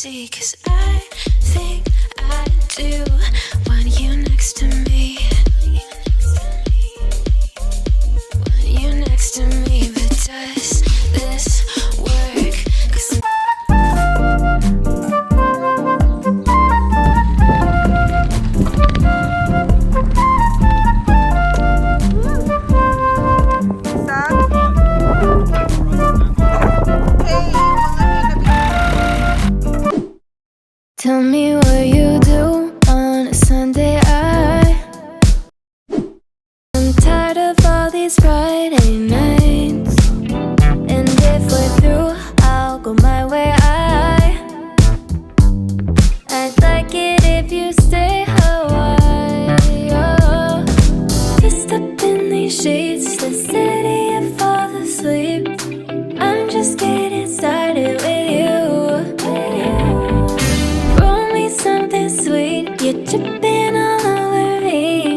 see, 'cause I think I do want you next to me. Want you next to me, but does this work? 'Cause tell me what you do on a Sunday. I'm tired of all these Friday nights, and if we're through, I'll go my way. I'd like it if you stay a while. Just up in these sheets, the city of fall asleep. I'm just getting started with you. You're tripping all over me.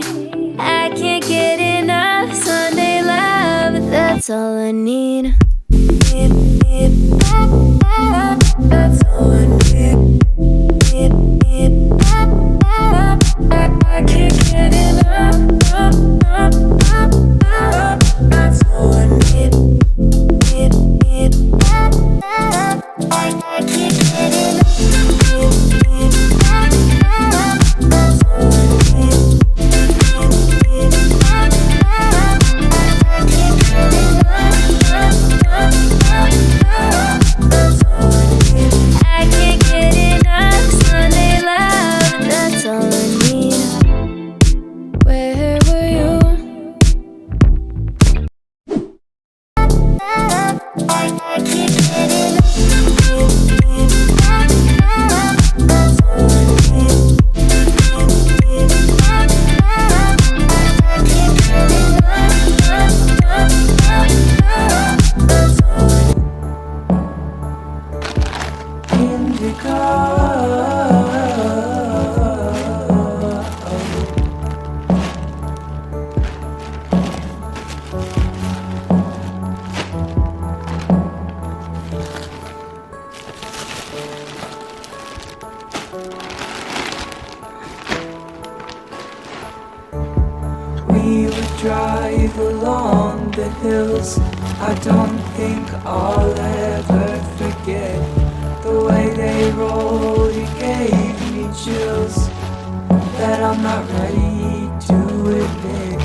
I can't get enough Sunday love. That's all I need. That's all I need. I can't get enough. That's all I need. I can't get enough. We would drive along the hills. I don't think I'll ever forget the way they rolled. It gave me chills that I'm not ready to admit.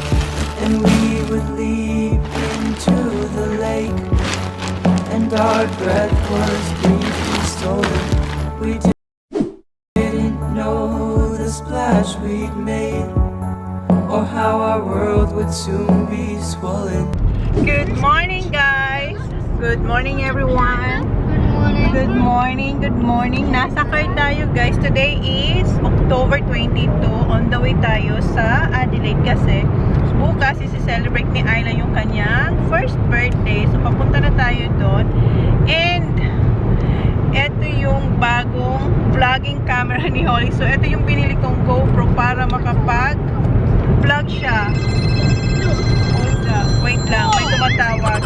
And we would leap into the lake, and our breath was briefly stolen. We didn't know the splash we'd made, or how our world would soon be swollen. Good morning, guys! Good morning, everyone! Good morning, good morning! Nasa car tayo, guys. Today is October 22. On the way tayo sa Adelaide kasi bukas isi-celebrate ni Ayla yung kanyang first birthday. So, papunta na tayo doon. And eto yung bagong vlogging camera ni Holly. So, eto yung binili kong GoPro para makapag-vlog siya. Wait lang, may tumatawag.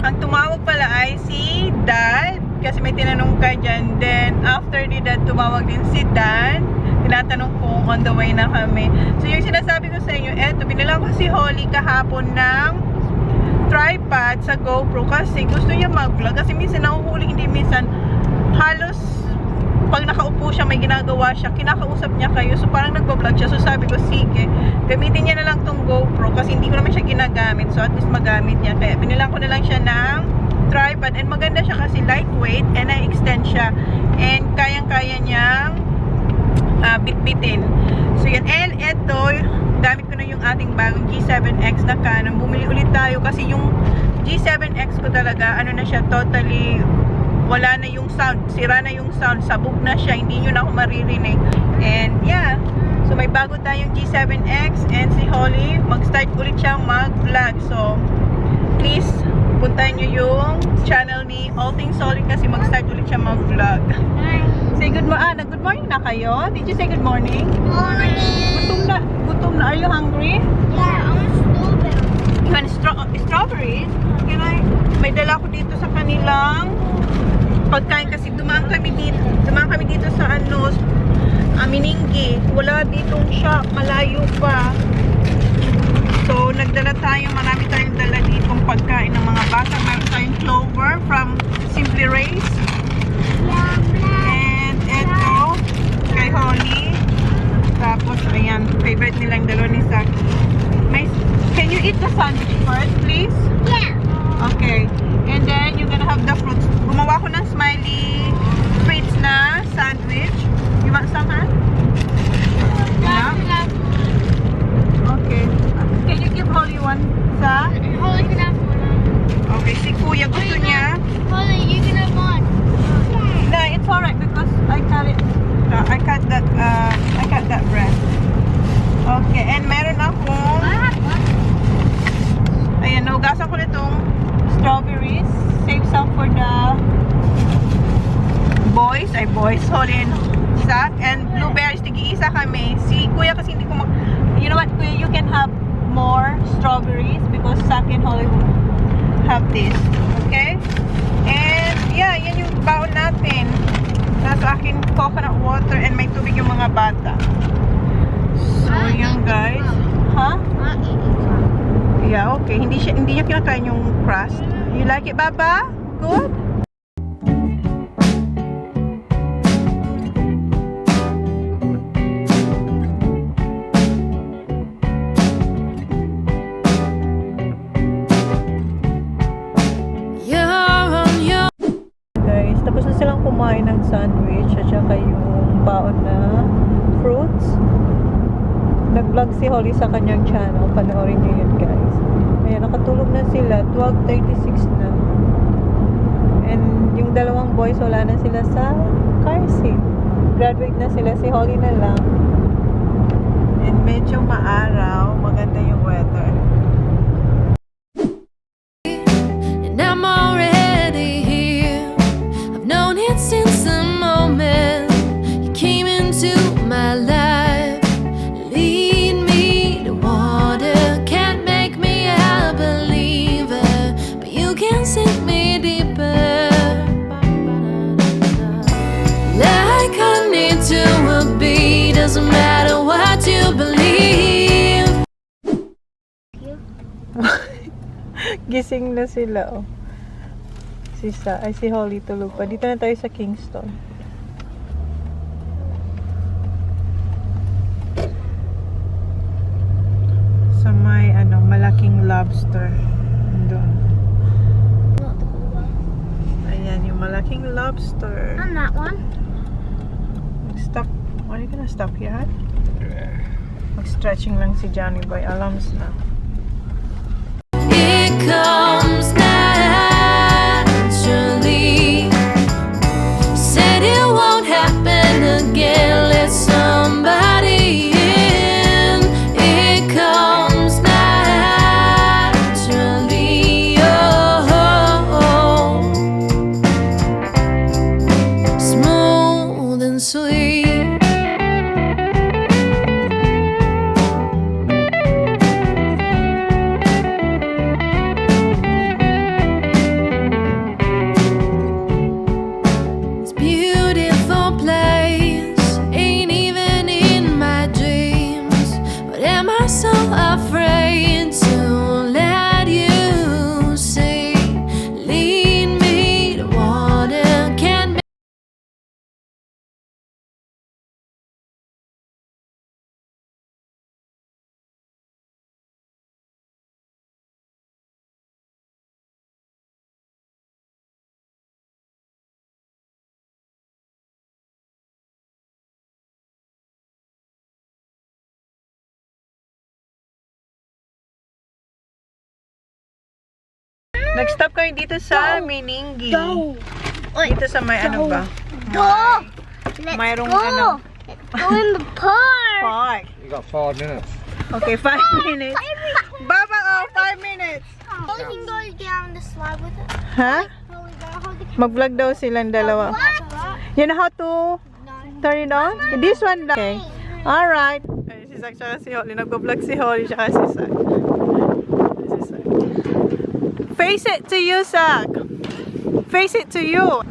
Ang tumawag pala ay si Dad, kasi may tinanong ka dyan. Then, after ni Dad, tumawag din si Dan. Tinatanong kung on the way na kami. So, yung sinasabi ko sa inyo, eto, binila ko si Holly kahapon ng tripod sa GoPro kasi gusto niya mag-vlog. Kasi minsan nahuhuli, hindi minsan halos pag nakaupo siya, may ginagawa siya, kinakausap niya kayo. So, parang nagpa-vlog siya. So, sabi ko, sige, gamitin niya na lang tong GoPro kasi hindi ko naman siya ginagamit. So, at least magamit niya. Kaya, binilang ko na lang siya ng tripod. And maganda siya kasi lightweight and na-extend siya. And kayang-kaya niyang bit-bitin. So, yan. And ito, gamit ko na yung ating bagong G7X na Canon. Bumili ulit tayo kasi yung G7X ko talaga, ano na siya, totally wala na yung sound, sira na yung sound, sabog na siya, hindi nyo na ako maririnig. And yeah, so may bago tayong G7X and si Holly, mag-start ulit siyang mag-vlog. So, please, puntahan nyo yung channel ni All Things Holly kasi mag-start ulit siya mag-vlog. Say good morning. Good morning na kayo? Did you say good morning? Morning. Gutom na. Are you hungry? Yeah, I want strawberry. You want strawberries? Can I? May dala ko dito sa kanilang pagkain kasi dumaan kami dito sa ano, Amininggi. Wala ditong shop, malayo pa. So, nagdala tayo, marami tayong dala ditong pagkain ng mga bata. Meron tayong clover from Simply Race. And ito, kay Holly. Tapos, ayan, favorite nilang dalawa ni Saki. Can you eat the sandwich first, please? Yeah. Okay. And then, you're gonna have the fruits. Gumawa ko ng smiley fruits na sandwich. You want some, huh? Yeah? Okay. Can you give Holly one sa? Holly can have one. Okay, si Kuya gusto niya. Holly, you can have one. No, it's alright because I cut it. I cut that bread. Okay, and meron akong, I have one. ayan, naugasan ko nitong strawberries. Save some for the boys, Holly and Zach. And blueberries, tig-iisa kami. Si Kuya kasi hindi ko you know what, Kuya, you can have more strawberries because Zach and Holly will have this. Okay? And yeah, yan yung baon natin. Nasa akin coconut water and may tubig yung mga bata. So, yan guys. Ha? I'll eat it. Yeah, okay. Hindi niya kinakain yung crust. You like it, Baba? Good? Guys, tapos na silang kumain ng sandwich at saka yung baon na fruits. Nag-vlog si Holly sa kanyang channel. Panoorin niyo yun, guys. Ayan, nakatulog na sila. 12:36 na. And yung dalawang boys, wala na sila sa car seat. Graduate na sila. Si Holly na lang. And medyo maaraw. Maganda yung weather. And I'm already here. I've known it since the moment you came into my life. Lead me to water, can't make me a believer, but you can sink me deeper. Like I need to be, doesn't matter what you believe. Gising na sila, oh. Si Holly tulog pa. Dito na tayo sa Kingston. Sa may, malaking lobster. Doon. Ayan, yung malaking lobster. And that one. Stop. Are you gonna stop here, huh? Mag-stretching lang si Johnny Boy. Alarms na. It comes naturally. Said it won't happen again. Let somebody in. It comes naturally. Oh, smooth and sweet. Nag-stop kayo dito sa Mininggi. Dito sa may ano ba? Go! Let's Mayroong go! ano. Let's go in the park! Park. You got 5 minutes. Okay, 5 minutes. Baba, 5 minutes. Holly can go down the slide with it. Ha? Holly, Holly can Mag-vlog daw silang dalawa. You know how to turn it on? This one lang. Okay. Alright. Ay, si Zach tsaka si Holly. Nagpa-vlog si Holly tsaka si Zach. Face it to you, Zach. Face it to you.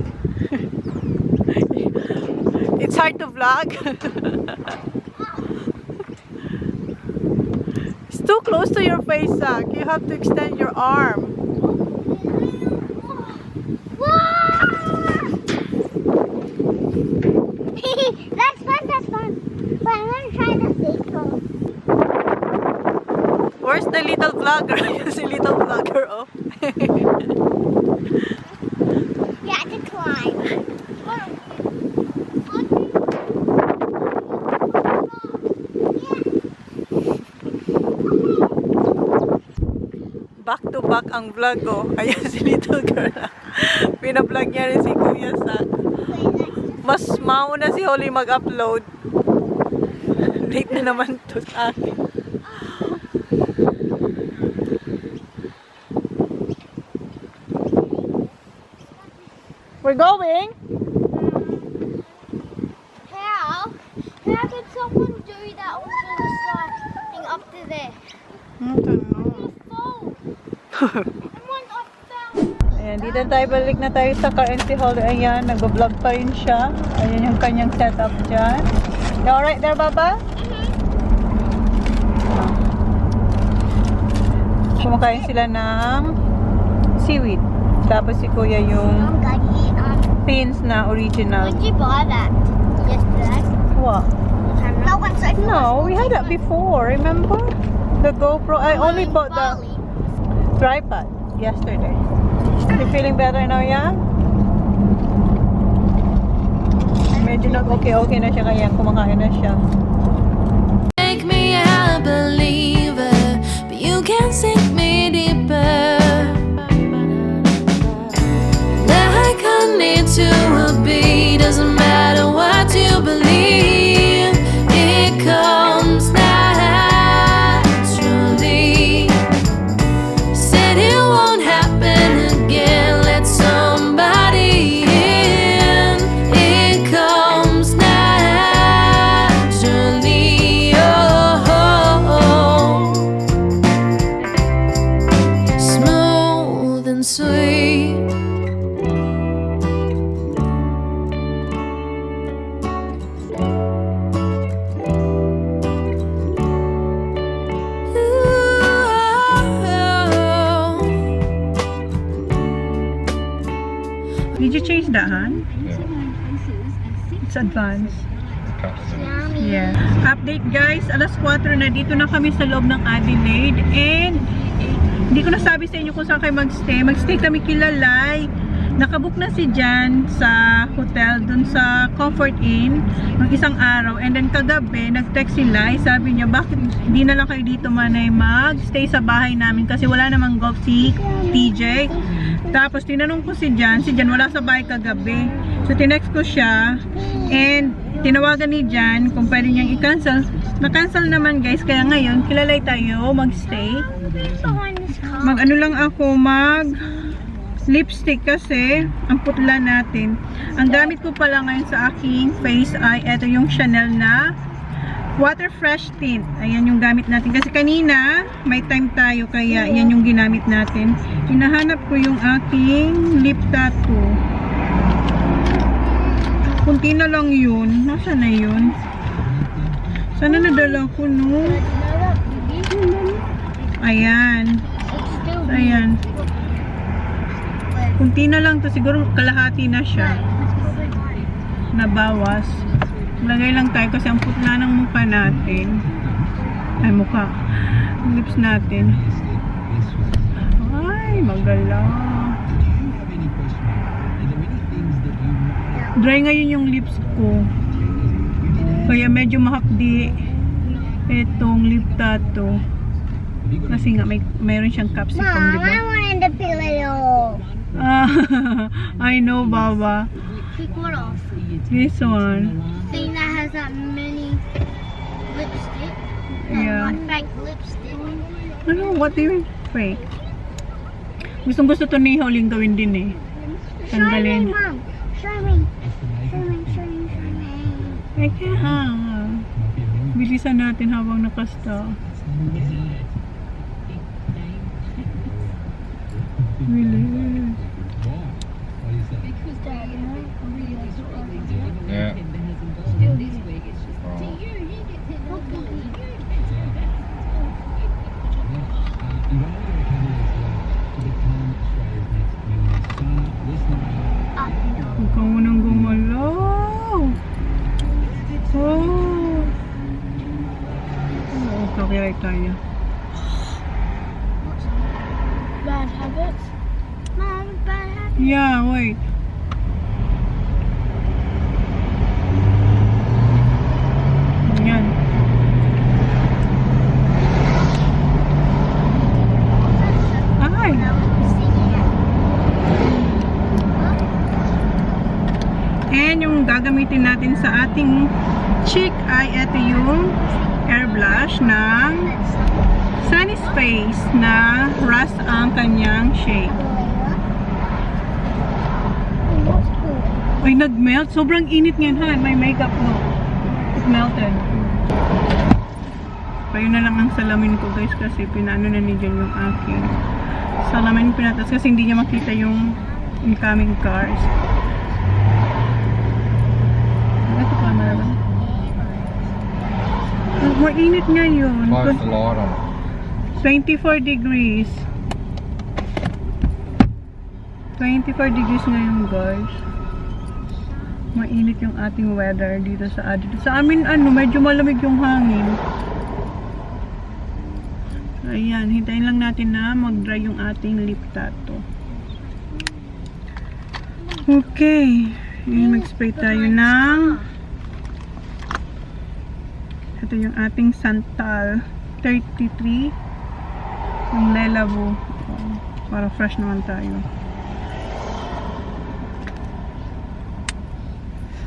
It's hard to vlog. It's too close to your face, Zach. You have to extend your arm. That's fun. But I'm gonna try the vehicle. Where's the little vlogger? Yung si little vlogger, oh. You have to climb. Back to back ang vlog, oh. Ayan si little girl. Pina-vlog niya rin si Kuya Zach. Mas mauna si Holly mag-upload. Late na naman to sa akin. We're going? How could someone do that over the slide thing up to there? I don't know. Someone up there. Ayan, dito tayo, balik na tayo sa car and si Holly. Ayan, nag-vlog pa rin siya. Ayan yung kanyang setup dyan. You alright there, Baba? Kumakain sila ng seaweed. Tapos si Kuya yung pins na original. Did you buy that yesterday? What? No one said. No, we had that before, remember? The GoPro. I only bought the tripod yesterday. You feeling better now, yeah? Medyo nag-okay na siya, kaya kumakain na siya. Make me a believer, but you can sink me deeper. Like honey to a bee, doesn't matter what you believe, it comes naturally. Said it won't happen again, let somebody in, it comes naturally. Oh, smooth and sweet. Did you change that, Han? It's advanced. Yeah. Update guys, alas 4 na, dito na kami sa loob ng Adelaide and hindi ko nasabi sa inyo kung saan kayo magstay. Magstay kami kilalay. Nakabook na si Jan sa hotel dun sa Comfort Inn ng isang araw and then kagabi nag-text si Lai, sabi niya bakit hindi na lang kayo dito manay mag-stay sa bahay namin kasi wala namang golf si TJ. Tapos tinanong ko si Jan wala sa bahay kagabi. So tinext ko siya and tinawagan ni Jan kung pwede niyang i-cancel. Na-cancel naman guys, kaya ngayon kilalay tayo mag-stay. Mag-ano lang ako, lipstick kasi ang putla natin. Ang gamit ko pala ngayon sa aking face ay ito yung Chanel na Water Fresh Tint. Ayan yung gamit natin. Kasi kanina may time tayo kaya yan yung ginamit natin. Hinahanap ko yung aking lip tattoo. Kunti na lang yun. Nasaan na yun? Sana nadala ko, no? Ayan. Ayan. Kunti na lang to, siguro kalahati na siya. Nabawas. Lagay lang tayo kasi ang putla ng mukha natin. Ay, mukha. Lips natin. Ay, magala. Dry ngayon yung lips ko. Kaya medyo mahapdi itong lip tattoo. Kasi nga mayroon siyang capsicum, Mom, di ba? I wanted to peel it off. I know, Baba. Take what off? This one. Thing that has that mini lipstick. Yeah. Not fake lipstick. Ano? What do you mean? Fake? Gustong gusto to ni Holing gawin din eh. Tanggalin. Show me, Mom. Show me. Show me, show me, show me. Ay, kaya. Bilisan natin habang nakasta. Bilis. Yeah. mag-drive tayo. Bad habits. Mom, bad habits. Yeah, wait. Yan. Ay! And yung gagamitin natin sa ating cheek ay ito yung air blush ng Sunny Space na rust ang kanyang shade. Ay, nag-melt. Sobrang init ngayon, ha? My makeup mo. It melted. Payo na lang ang salamin ko, guys, kasi pinano na ni Jen yung aking salamin pinatas kasi hindi niya makita yung incoming cars. Ito pa, malaman. Mainit ngayon. Close the light on. 24 degrees. 24 degrees ngayon, guys. Mainit yung ating weather dito sa Adelaide. Sa amin, medyo malamig yung hangin. Ayan, hintayin lang natin na mag-dry yung ating lip tattoo. Okay. Mag-spray tayo ng ito yung ating Santal 33 yung Lelabo. Para fresh naman tayo.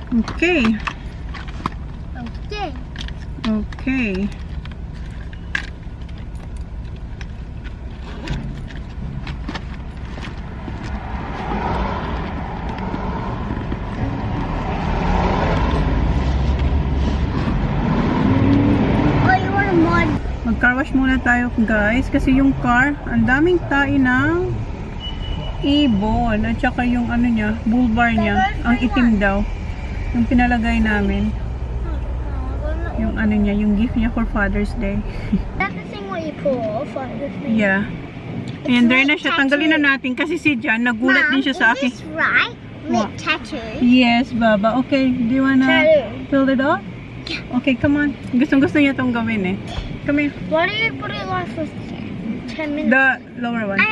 Okay. Okay. Okay. Mag-car wash muna tayo, guys, kasi yung car, ang daming tae ng ibon at saka yung ano niya, bull bar niya, ang itim daw. Yung pinalagay namin. Yung ano niya, yung gift niya for Father's Day. That's the thing what you pull off, like the thing. Yeah. Ayan, there na siya. Tanggalin na natin kasi si Jan, nagulat din siya sa akin. Is this right? What? Lip tattoo. Yes, Baba. Okay, do you wanna Tattoo. fill it up? Okay, come on. Gustong-gusto niya itong gawin eh. Come here. Why do you put it like for 10 minutes? The lower one.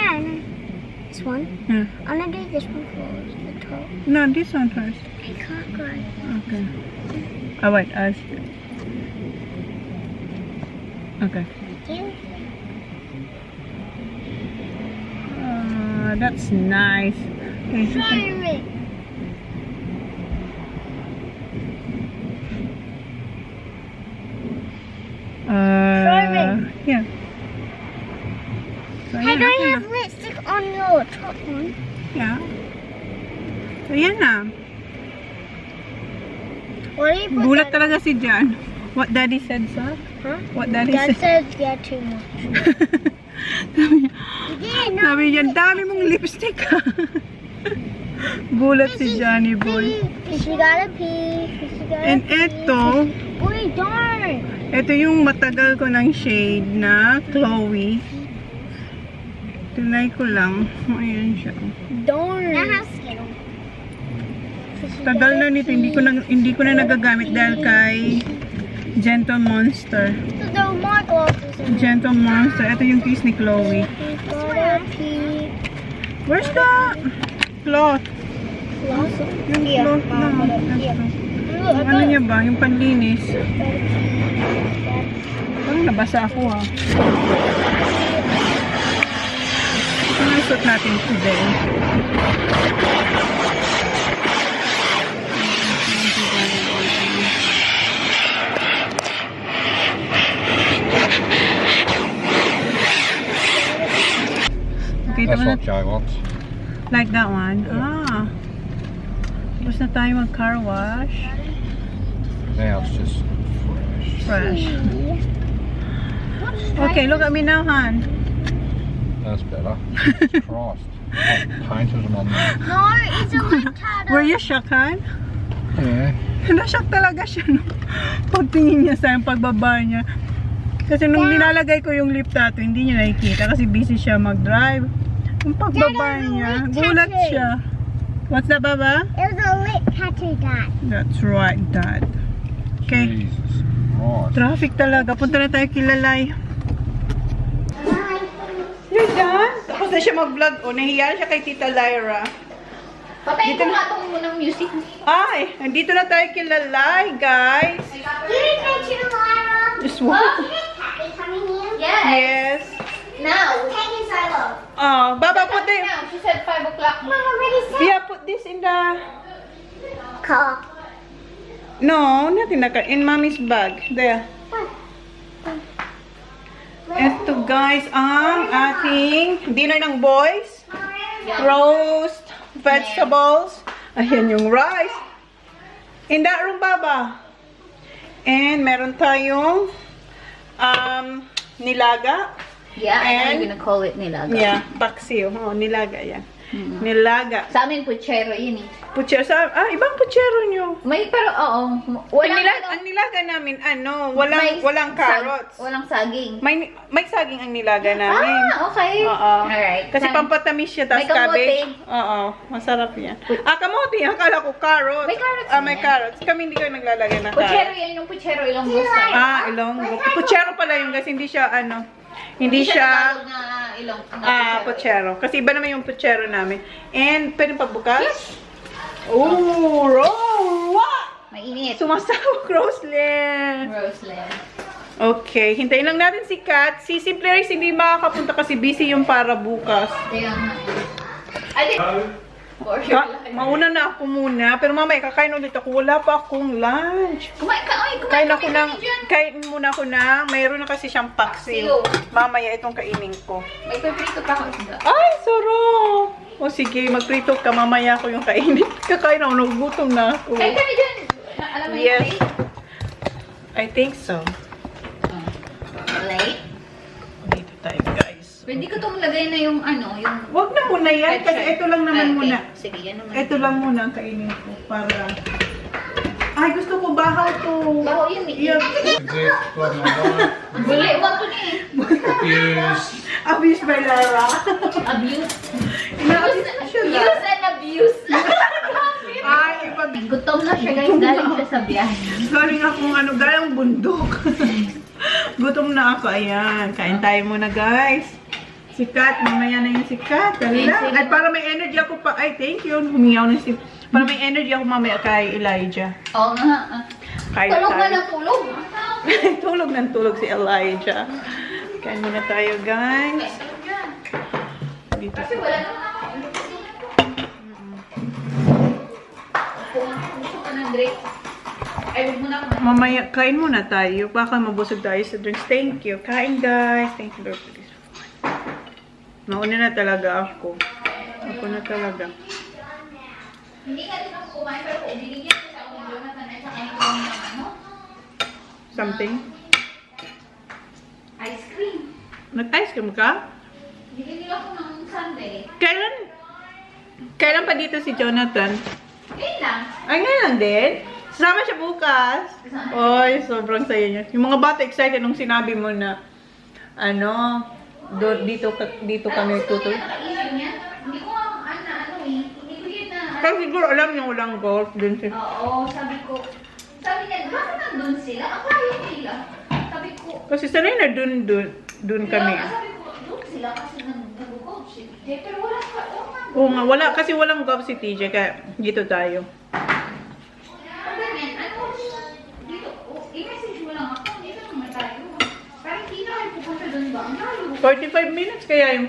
This one? Yeah. I'm gonna do this one first. The top. No, this one first. I can't go. Okay. Oh, wait. Okay. That's nice. Okay. Show me. Yeah. So, Hey, ayan, don't you okay have lipstick on your top one? na. Yeah. So, yan na. What do you put Gulat that talaga si Jan. What daddy said, sir? Huh? What daddy Dad said? says yeah too much. Sabi niya, dami mong lipstick ha. Gulat si Johnny boy. She gotta pee. She gotta And pee. eto, Wait, don't. ito yung matagal ko ng shade na Chloe. Tunay ko lang. Ayan siya. Don't. Tagal na nito, hindi ko na nagagamit dahil kay Gentle Monster. So there were my glasses in there. Gentle Monster. Ito yung case ni Chloe. She gotta pee. Where's the cloth? Glass? Yung Yeah. cloth na. Yeah. Ito. Look, I Ano got niya ba? Yung panlinis. it. Parang nabasa ako ha. Ito na suot natin today. Okay, That's tapos what Joe wants. like that one. Ah. Tapos na tayo mag-car wash. Now it's just fresh. Fresh. Okay, look at me now, Han. That's better. Jesus Christ. I painted them on there. No, it's a lip tattoo. Were you shocked, Han? Yeah. Na-shock talaga siya no? Pagtingin niya sa yung pagbaba niya. Kasi nung nilalagay ko yung lip tattoo, hindi niya nakikita kasi busy siya mag-drive. Yung pagbaba niya, gulat siya. What's that, Baba? It was a lip tattoo, Dad. That's right, Dad. Okay. Jesus Christ. Traffic talaga. Punta na tayo kilalay. You're done? Tapos na siya mag-vlog. O, nahiya siya kay Tita Lyra. Patayin ko nga itong munang music. Ay, nandito na tayo kilalay, guys. You didn't mention Lyra. Just what? Is coming here? Yes. Yes. Now. Taking Silo. Oh, Baba, put it. Now, she said 5 o'clock. Mom already said. Yeah, put this in the... Car. No, not in the car. In Mommy's bag. There. Ito, guys, ang ating dinner ng boys. Roast, vegetables. Ayan yung rice. In that room, Baba. And meron tayong nilaga. Yeah, I know And- you're gonna call it nilaga. Yeah, paksiw. Oh, nilaga yan. Nilaga. Sa amin, puchero yun eh. Puchero. Ibang puchero nyo. May, pero oo. Ang nilaga namin, walang carrots. Walang saging. May saging ang nilaga namin. Ah, okay. Oo. Alright. Kasi pampatamis siya, tas May kamote. cabbage. Oo, masarap yan. Kamote. Akala ko carrots. May carrots May din. carrots. Kami hindi kayo naglalagay ng Puchero carrots. yan, yung puchero, ilang gusto. Ilonggo. Puchero pala yung guys, hindi siya hindi siya Tagalog na ilong. puchero. Kasi iba naman yung puchero namin. And pwede pagbukas? Oh, what? Mainit. Sumasawak, Roslyn. Roseland. Okay, hintayin lang natin si Kat. Si Simple Rice hindi makakapunta kasi busy yung para bukas. Kaya nga. Ay, for sure. Mauna na ako muna. Pero mamaya kakain ulit ako. Wala pa akong lunch. Kumain ka, oy, Kain kumain ako ng, kain muna ako ng, mayroon na kasi siyang paksiw. Mamaya itong kainin ko. May paprito pa ako. Ay, sarap! O sige, magprito ka. Mamaya ako yung kainin. Kakain ako. Nagugutom na ako. Kain kami dyan. Alam mo Yes. yung I think so. plate? Dito tayo, guys. Pwede ko itong lagay na yung ano, yung... Wag na muna yan. Kasi ito lang naman Okay. muna. Sige, yan naman. Ito lang muna ang kainin ko. Para... Ay, gusto ko bahaw to. Baho yun eh. Yeah. Exit, blood my life. Buli, wag ko na eh. Abuse. Abuse by Lara. Abuse. Ina-abuse na siya na. Use and abuse. Ay, iba. Gutom na siya guys, galing siya sa biyahe. Galing akong galing bundok. Gutom na ako. Ayan, kain tayo muna guys. Sikat, mamaya na yung sikat. Dala. At para may energy ako pa. Ay, thank you. Humingaw na si... Para may energy ako mamaya kay Elijah. Oo nga. Kain Tulog tayo. na ng tulog. Tulog ng tulog si Elijah. Kain muna tayo guys. Dito. Kasi wala naman ako. Gusto ko ng drink. Ay, huwag muna ako. Mamaya, kain muna tayo. Baka mabusog tayo sa drinks. Thank you. Kain guys. Thank you Lord for this. Nauna na talaga ako. Ako na talaga. Hindi ka din ako kumain, pero kung binigyan ko sa akong Jonathan at saka yung ano? Something. Ice cream. Nag-ice cream ka? Bigyan nila ako ng Sunday. Kailan pa dito si Jonathan? Ngayon lang. Ay, ngayon din. Sasama siya bukas. Oy, sobrang saya niya. Yung mga bata excited nung sinabi mo na dito kami tutoy. Naka-issue niya. Hindi ko ano eh. Hindi ko yun na. Kasi siguro alam niya walang golf din siya. Oo, sabi niya, bakit nandun sila? Ang layo nila. Sabi ko, Kasi sanay na dun kami. sabi ko, doon sila kasi nag-golf si TJ. Pero wala pa, Oo nga, wala. Kasi walang golf si TJ, kaya dito tayo. Pag ganyan, dito, i-message mo lang ako, dito naman tayo. Parang hindi na kayo pupunta doon ba? Ang layo. 45 minutes kaya yung...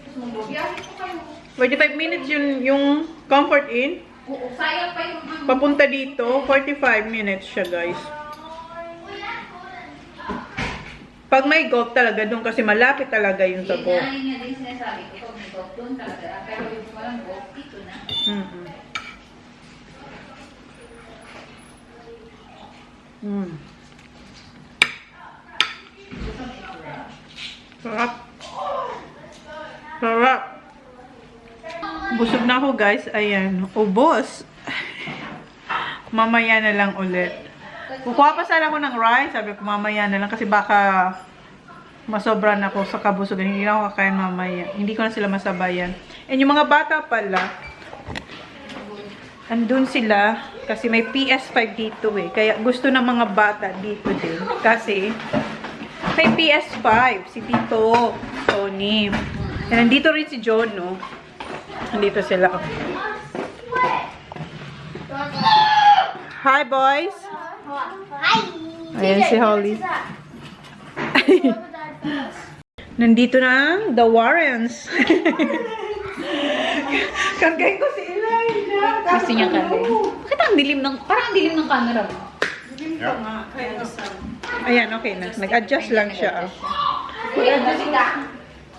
Gusto mo, biyahe ko kayo. 45 minutes yung Comfort Inn. Oo, sayang pa yung ano. Papunta dito, 45 minutes siya, guys. Pag may golf talaga doon kasi malapit talaga yun sa golf. Yan niya din sinasabi ko, pag may golf doon talaga. Pero yung walang golf, dito na. Sarap. Sarap. Busog na ako guys. Ayan. Ubos. Mamaya na lang ulit. Kukuha pa sana ako ng rice. Sabi ko mamaya na lang kasi baka masobran ako sa kabusugan. Hindi na ako kakain mamaya. Hindi ko na sila masabayan. And yung mga bata pala, andun sila kasi may PS5 dito eh. Kaya gusto ng mga bata dito din. Kasi may PS5 si Tito. O Tony. And nandito rin si John, no? Nandito sila. Hi, boys! Hi! Ayan si Holly. Nandito na ang The Warrens. Kargahin ko si Elijah. Gusto niya kami. Bakit ang dilim ng, parang ang dilim ng camera mo? Ayan, okay na. Nag-adjust lang siya. Kuya, lamig ka.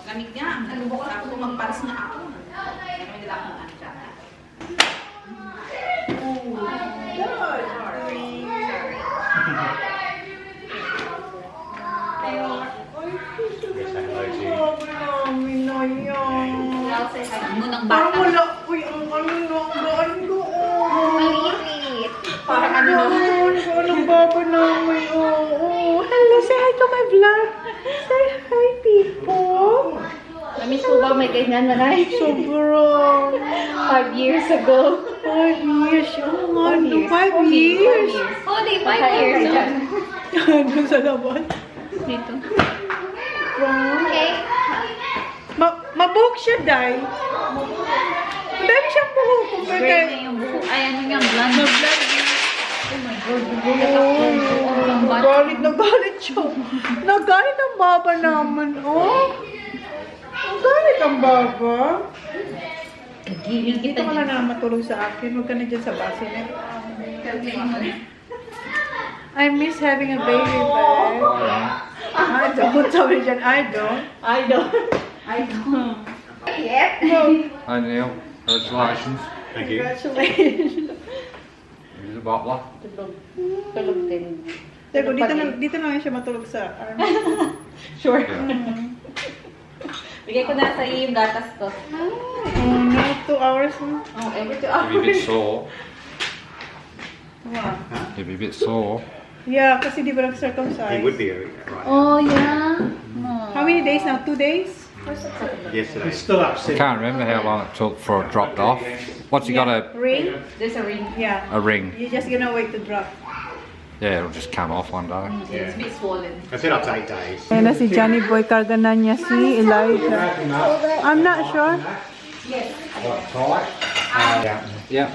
Lamig niya. Ano ba ako magparas na ako? Meron nila akong ansya. Munang bata. Parang wala ko yung ano nung gaan doon. Maliit. Parang ano ang baba namin. Oh. Hello, say hi to my vlog. Say hi, people. Namiss ko ba may ganyan na rin? Sobrang. 5 years ago. 5 years. Oh, nga, 5 4 years. Holy, 5 years. Doon sa laban. Dito. Okay. Mabuhok siya, Day. Dahil siyang buhok. Gray na yung buko. Ay, ano nga, blonde. Oh my God. Galit na galit siya. Nagalit ang baba naman, oh. Nagalit ang baba. Kagilin Dito kita ka na matulog sa akin. Huwag ka na dyan sa basin. I miss having a baby, babe. I don't. Sabi dyan, I don't. I don't. Hi Neil, congratulations. Thank you. Congratulations. Here's a butler. Tulog din. Teko, dito na lang siya matulog sa arm. Sure. Bigay ko na sa iyo yung gatas ko. Oh no, 2 hours na. Oh, every 2 You'll be a bit hours. sore. Wow. You'll be a bit sore. Yeah, kasi di ba He nag-circumcise? would be right. Oh, yeah. How many days now? 2 days? Yesterday. I can't remember how long it took before it dropped off. What's he got Ring? There's a ring. Yeah. a ring? You're just gonna wait to drop. Yeah, it'll just come off one day. It's a bit swollen. I said up to 8 days. Ayan na si Johnny Boy, karga na niya si Elijah. I'm not sure. Yeah.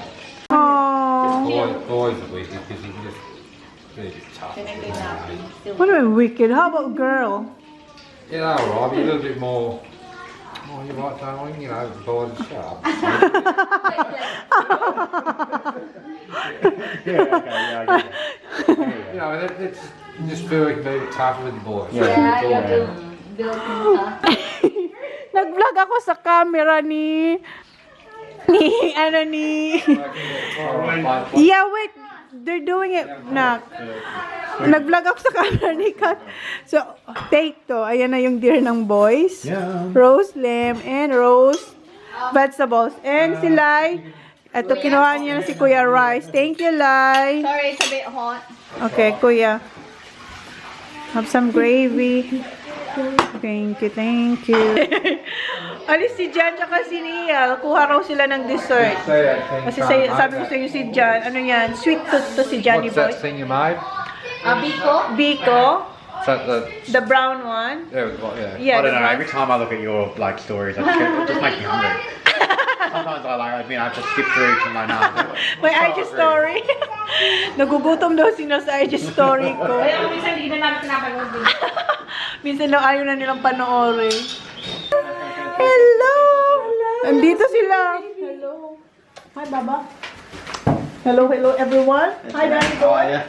Oh, Boys are wicked because he can just be a bit tough. what a wicked. How about girl? Yeah, alright, be a little bit more. Oh, you're right, darling. You know, boys are sharp. You know, it's just feel we can be a bit tougher with the boys. Yeah, you have to build him. Nag-vlog ako sa camera ni Yeah, wait. They're doing it na. Nag-vlog ako sa camera ni Kat. So, take to. Ayan na yung deer ng boys. Roast lamb and roast vegetables. And si Lai. Ito, kinuha niya na si Kuya Rice. Thank you, Lai. Sorry, it's a bit hot. Okay, Kuya. Have some gravy. Thank you, thank you. Alis si Jan tsaka si Nia. Kuha raw sila ng dessert. Kasi sabi ko sa inyo si Jan, ano yan, sweet tooth to si Johnny What's Boy. that thing you made? Biko? Biko, Is that the brown one. yeah, what, yeah. Yeah, I don't the know. brown- Every time I look at your like stories, it just makes me hungry. Sometimes I have to skip through to my nose. May IG story. Nagugutom daw sila sa IG story ko. Kaya kung minsan hindi na namin pinapanood din. Minsan daw ayaw na nilang panoorin. Hello! Andito sila. Hello. Hi, Baba. Hello, hello everyone. Hi, Daddy. How are you?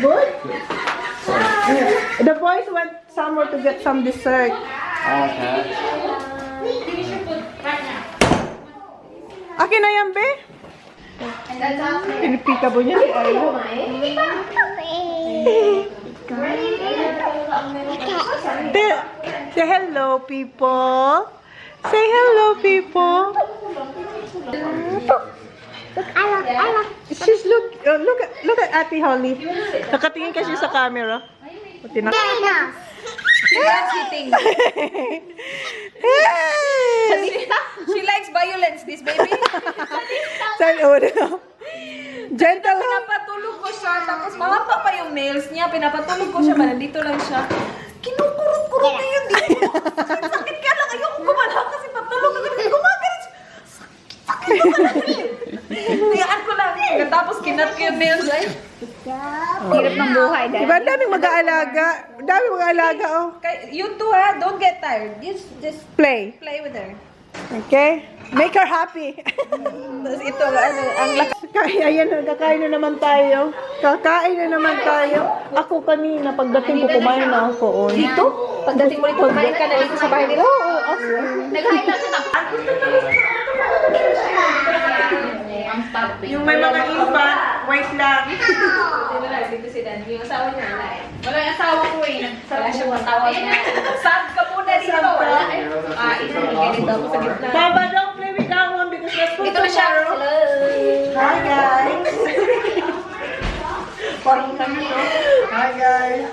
Good? The boys went somewhere to get some dessert. Okay. Akin na yan, be? Pinipika mo niya. Say hello, people. Say hello, people. She's look at Ate Holly. Nakatingin kasi sa camera. Pati na. She's cheating. She likes violence, this baby. Saan ulo? Gentle lang. Pinapatulog ko siya, tapos mahaba pa yung nails niya. Pinapatulog ko siya, nandito lang siya. Kinukurot-kurot niya yung dito. Sakit ka na. Kinat ko yung nails ay. Hirap ng buhay. Diba, daming mag-aalaga. Daming mag-aalaga, oh. You two ha, don't get tired. Just Play. play with her. Okay? Make her happy. Tapos ito, ano, ang lakas. Ayan, kakain na naman tayo. Kakain na naman tayo. Ako kanina, pagdating ko, kumain na ako. Oh. Dito? Pagdating mo dito, kumain ka na dito sa bahay nila? Oo, Nag-high lang siya. Yung may mga infant, wait lang. Dito si Dan. Yung asawa niya, wala eh. Wala yung asawa ko eh. Wala siya matawag niya. Sab ka muna dito. Wala eh. Ito yung ganito ako sa gitna. Baba, don't play with that one because that's for Ito na siya. tomorrow. Hi, guys. Parang kami, no? Hi, guys.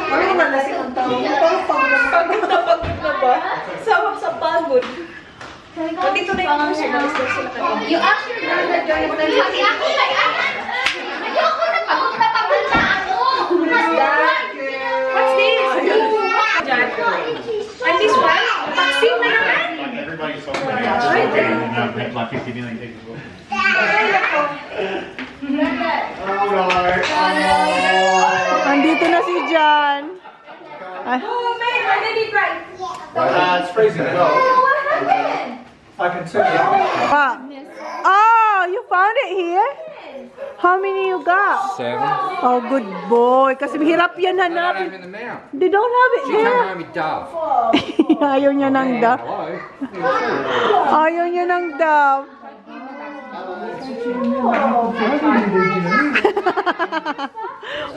Parang naman lasing ang tao. Parang pagod na ba? Sawap sa pagod. Dito na yung puso. You actually know the joy of the Sabi ako like, ayoko na pagod na ako. What's this? And this one? Vaccine na naman. Everybody's so excited. Like 50 million things. Andito na si John. Oh man, why did he cry? It's freezing as well. I can turn it on. Pa. Oh, you found it here? How many you got? 7. Oh, good boy. Kasi hirap yan I don't have hanapin. him in the mouth. They don't have it She came there. home with Dove. Ayaw niya ng dove. Hello. Ayaw niya ng dove.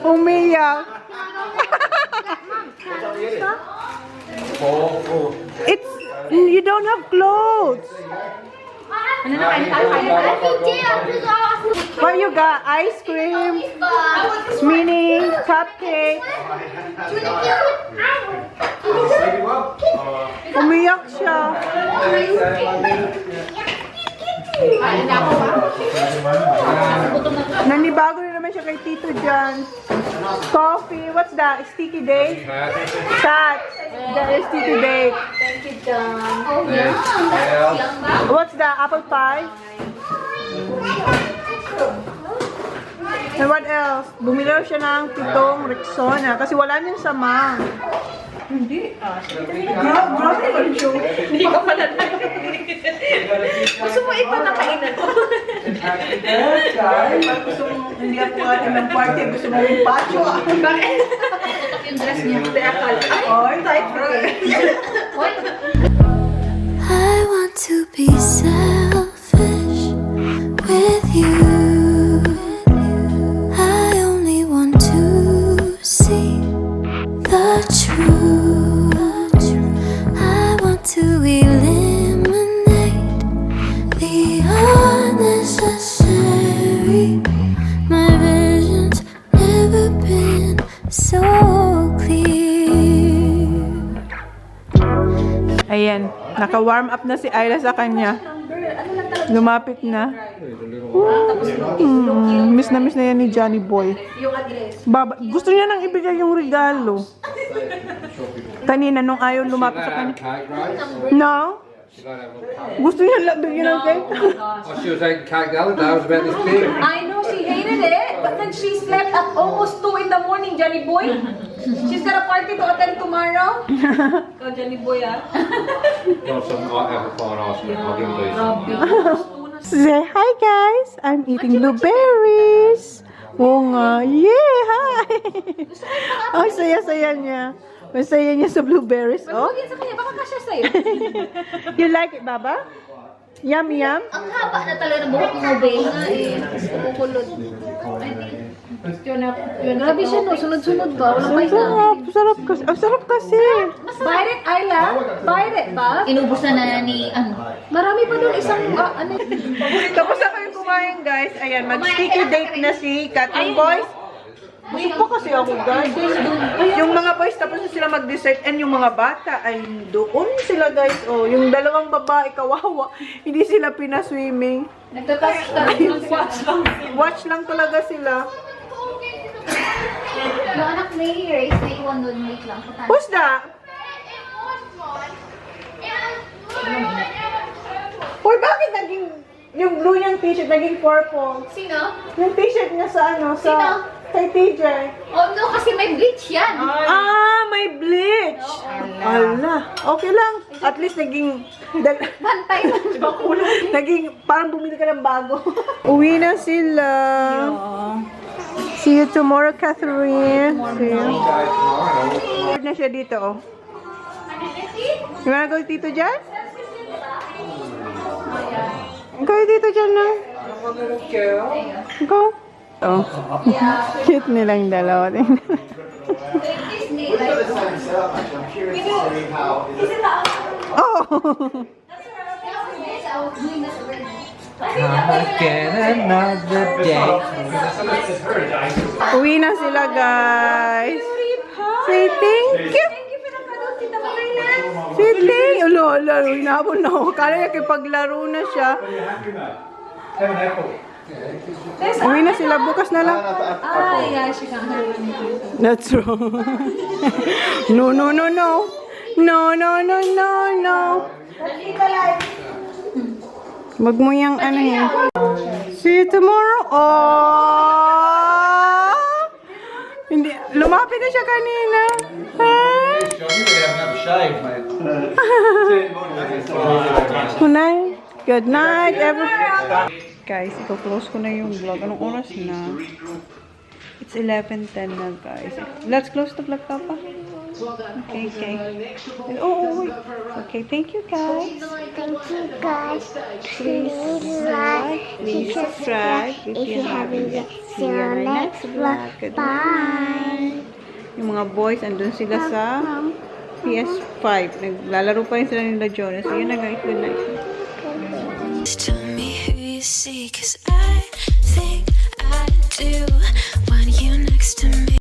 Umiyak. It's, you don't have clothes. What you got? Ice cream, mini, cupcake. Umiyak siya. Nanibago na naman siya kay Tito John. Coffee. What's that? Sticky date? Cat. That is sticky date. Thank you, John. What's that? Apple pie? And what else? Bumili siya ng pitong Rexona kasi wala niyang sama. Hindi ka pala na. Gusto mo ipa na kainan ko. Gusto mo, hindi ako atin ng party. Gusto mo yung pacho. Bakit? Yung dress niya. Oh, tight right. I want to be selfish with you. I only want to see the truth. I want to eliminate the unnecessary. My vision's never been so clear. Ayan, naka-warm up na si Ayla sa kanya. Lumapit na. Miss na yan ni Johnny Boy. Yung address. Baba, gusto niya nang ibigay yung regalo. Kanina nung ayaw lumapit sa kanya. Cake, Rose? No? She don't have a little cake. Gusto niya bigyan ng cake. Oh, she was eating cake the other day. It was about this big. I know she hated it, but then she slept at almost 2 in the morning, Johnny Boy. She's got a party to attend tomorrow. Go, Johnny Boy, ah. Got some apple pie and ice cream. I'll give them these. Say hi guys, I'm eating blueberries. Oo nga, yeah, hi. Oh, saya-saya niya. Masaya niya sa blueberries, oh. Yan sa kanya, baka kasya sa'yo. You like it, Baba? Yum, yum. Ang haba na talaga ng buhok mo, babe. Kukulot. Grabe siya, no? Sunod-sunod ba? Walang Ang pahinga. sarap, sarap kasi. Ang sarap kasi. Bite it, Ayla. Bite it, ba? Inubos na ni, Marami pa doon isang, ano. Tapos na kami kumain, guys. Ayan, mag-sticky date na si Katong Boys. Busog pa kasi ako, guys. Yung mga boys, tapos na sila mag-dessert. And yung mga bata, ay doon sila, guys. Oh, yung dalawang babae, kawawa. Hindi sila pinaswimming. Nagtatapos ka. Watch lang. Watch lang talaga sila. Yung anak na i-erase, na iwan doon, wait lang. Who's that? Uy, bakit naging yung blue niyang t-shirt naging purple. Sino? Yung t-shirt niya sa ano, sa Sino? kay TJ. Oh no, kasi may bleach yan. Ah, may bleach. Ala, okay lang. At least naging Bantay lang siya kulay. naging parang bumili ka ng bago. Uwi na sila. See you tomorrow, Catherine. See you. Bored na siya dito, oh. You wanna go dito dyan? Go dito dyan na. Go. Oh. Cute nilang dalawa. Oh. Again another day. Uwi na sila, guys. Say thank you. Say thank you. Lola, inabon na ako. Kala niya kipaglaro na siya. Uwi na sila. Bukas na lang. Ah, yeah, she can't have it. That's wrong. No, no, no, no. No, no, no, no, no. Wag mo yung ano yan. See you tomorrow. Oh! Hindi, lumapit na siya kanina. Hi. Good night. Good night, everyone. Guys, ito-close ko na yung vlog. Anong oras na? It's 11:10 na, guys. Let's close the vlog, Papa. Okay, okay. Oh, wait. Okay, thank you, guys. Thank you guys. Please like, please subscribe if you haven't yet. See you on our next vlog. Bye! Yung mga boys, andun sila sa PS5. Naglalaro pa rin sila nila Jonas. So, yun na, guys. Good night. Tell me who you see, 'cause I think I do when you're next to me.